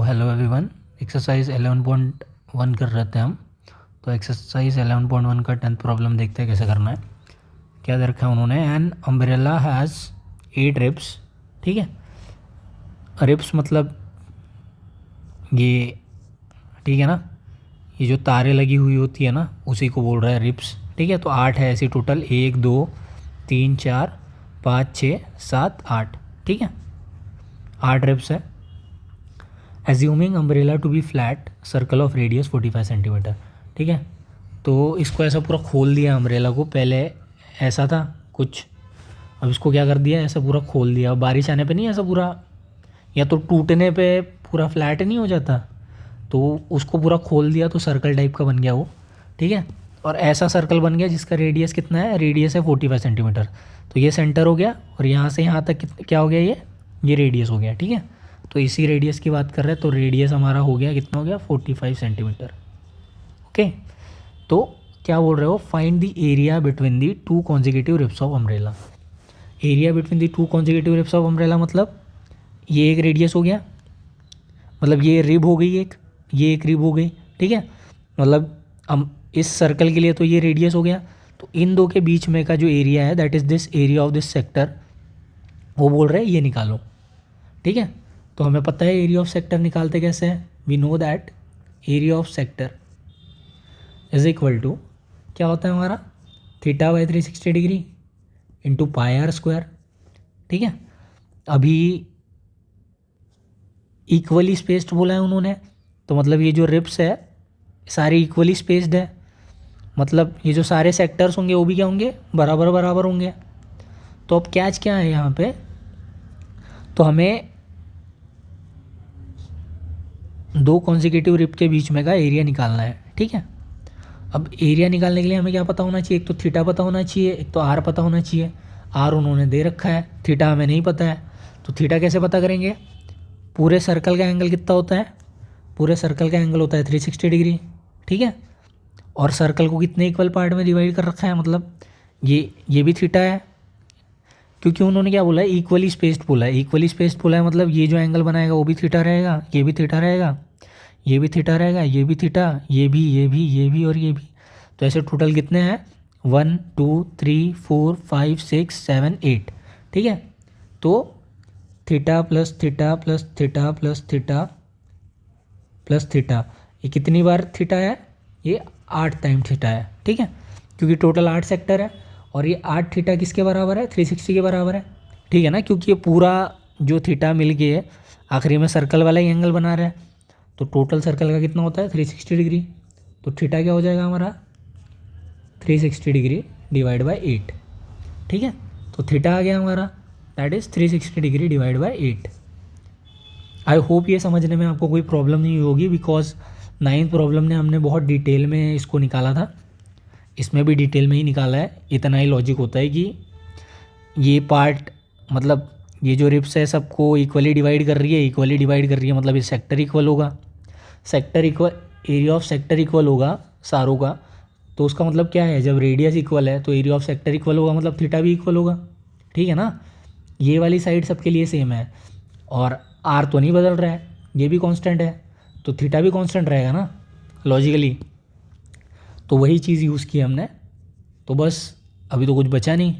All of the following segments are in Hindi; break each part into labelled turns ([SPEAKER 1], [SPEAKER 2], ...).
[SPEAKER 1] Hello everyone. एक्सरसाइज 11.1 कर रहे थे हम। तो एक्सरसाइज 11.1 का 10th प्रॉब्लम देखते हैं कैसे करना है। क्या दे रखा है उन्होंने, एन अम्ब्रेला हैज़ 8 रिब्स। ठीक है, रिब्स मतलब ये, ठीक है ना, ये जो तारे लगी हुई होती है ना उसी को बोल रहा है रिब्स। ठीक है, तो 8 है ऐसी टोटल, 1 2 3 4 5 6 7 8। ठीक है, 8 रिब्स है। Assuming umbrella to be flat, circle of radius 45 centimetre. ठीक है, तो इसको ऐसा पूरा खोल दिया अम्ब्रेला को, पहले ऐसा था कुछ, अब इसको क्या कर दिया, ऐसा पूरा खोल दिया। अब बारिश आने पे नहीं ऐसा पूरा, या तो टूटने पे पूरा फ्लैट नहीं हो जाता, तो उसको पूरा खोल दिया तो सर्कल टाइप का बन गया वो। ठीक है, और ऐसा सर्कल बन गया जिसका रेडियस कितना है, रेडियस है 45 सेंटीमीटर। तो ये सेंटर हो गया और यहाँ से यहाँ तक क्या हो गया, ये रेडियस हो गया। ठीक है, तो इसी रेडियस की बात कर रहे हैं, तो रेडियस हमारा हो गया, कितना हो गया, 45 सेंटीमीटर। ओके, तो क्या बोल रहे हो, find the area between the two consecutive ribs of umbrella. Area between the two consecutive ribs of umbrella मतलब ये एक रेडियस हो गया, मतलब ये रिब हो गई एक, ये एक रिब हो गई। ठीक है, मतलब हम इस सर्कल के लिए तो ये रेडियस हो गया, तो इन दो के बीच में का जो एरिया है that is this area of this sector, वो बोल रहे हैं ये निकालो। ठीक है, तो हमें पता है एरिया ऑफ सेक्टर निकालते कैसे हैं। We know that area of sector is equal to, क्या होता है हमारा, theta by 360 degree into pi r square. ठीक है, अभी इक्वली स्पेस्ड बोला है उन्होंने, तो मतलब ये जो रिब्स है सारी इक्वली स्पेस्ड है, मतलब ये जो सारे सेक्टर्स होंगे वो भी क्या होंगे, बराबर बराबर होंगे। तो अब कैच क्या है यहाँ पे, तो हमें दो कॉन्जिक्यूटिव रिब के बीच में का एरिया निकालना है। ठीक है, अब एरिया निकालने के लिए हमें क्या पता होना चाहिए, एक तो थीटा पता होना चाहिए, एक तो आर पता होना चाहिए। आर उन्होंने दे रखा है, थीटा हमें नहीं पता है, तो थीटा कैसे पता करेंगे, पूरे सर्कल का एंगल कितना होता है, पूरे सर्कल का एंगल होता है 360 डिग्री। ठीक है, और सर्कल को कितने इक्वल पार्ट में डिवाइड कर रखा है, मतलब ये भी थीटा है, क्योंकि उन्होंने क्या बोला है, इक्वली स्पेस्ड बोला है। इक्वली स्पेस्ड बोला है मतलब ये जो एंगल बनाएगा वो भी थीटा रहेगा, ये भी थीटा रहेगा, ये भी थीटा रहेगा, ये भी थीटा, ये भी और ये भी। तो ऐसे टोटल कितने हैं, 1 2 3 4 5 6 7 8। ठीक है, तो theta plus theta plus theta plus theta plus theta, ये कितनी बार थीटा है, ये 8 टाइम थीटा है। ठीक है, क्योंकि टोटल 8 सेक्टर है, और ये 8 थीटा किसके बराबर है, 360 के बराबर है। ठीक है ना, क्योंकि ये पूरा जो थीटा मिल के आखिरी में सर्कल वाला ही एंगल बना रहा है, तो टोटल सर्कल का कितना होता है 360 डिग्री। तो थीटा क्या हो जाएगा हमारा, 360 डिग्री डिवाइड बाई 8। ठीक है, तो थीटा आ गया हमारा, that is 360 degree divide by 8। I hope ये समझने में आपको कोई प्रॉब्लम नहीं होगी, बिकॉज 9th प्रॉब्लम ने हमने बहुत डिटेल में इसको निकाला था, इसमें भी डिटेल में ही निकाला है। इतना ही लॉजिक होता है कि ये पार्ट, मतलब ये जो रिब्स है सबको इक्वली डिवाइड कर रही है, इक्वली डिवाइड कर रही है मतलब ये सेक्टर इक्वल होगा, sector equal, area of sector equal होगा सारों का। तो उसका मतलब क्या है, जब रेडियस इक्वल है तो एरिया ऑफ सेक्टर इक्वल होगा, मतलब थीटा भी इक्वल होगा। ठीक है ना, ये वाली साइड सबके लिए सेम है, और आर तो नहीं बदल रहा है, ये भी कांस्टेंट है, तो थीटा भी कांस्टेंट रहेगा ना लॉजिकली। तो वही चीज़ यूज़ की हमने, तो बस अभी तो कुछ बचा नहीं,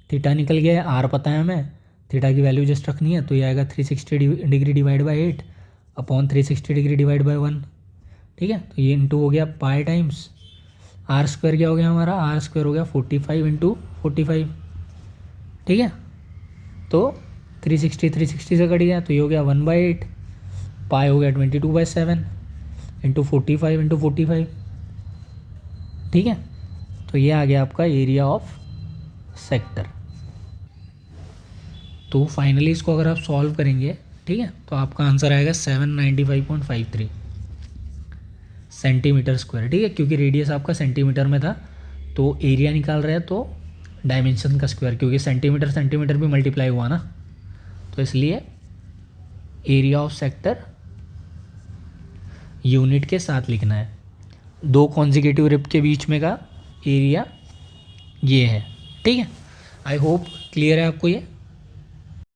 [SPEAKER 1] थीटा निकल गया है, आर पता है हमें, थीटा की वैल्यू जस्ट रखनी है, तो ये आएगा 360 degree divide by 8 upon 360 degree divide by 1। ठीक है, तो ये इंटू हो गया पाई टाइम्स आर स्क्वायर, क्या हो गया हमारा, आर स्क्वायर हो गया 45 इंटू 45। ठीक है, तो 360 से कट गया, तो ये हो गया 1/8, पाई हो गया 22/7 इंटू 45 इंटू 45। ठीक है, तो ये आ गया आपका एरिया ऑफ सेक्टर। तो फाइनली इसको अगर आप सॉल्व करेंगे, ठीक है, तो आपका आंसर आएगा 795.53 सेंटीमीटर स्क्वायर। ठीक है, क्योंकि रेडियस आपका सेंटीमीटर में था, तो एरिया निकाल रहे हैं तो डायमेंशन का स्क्वायर, क्योंकि सेंटीमीटर सेंटीमीटर भी मल्टीप्लाई हुआ ना, तो इसलिए एरिया ऑफ सेक्टर यूनिट के साथ लिखना है। दो कॉन्जिक्यूटिव रिब के बीच में का एरिया ये है। ठीक है, आई होप क्लियर है आपको ये।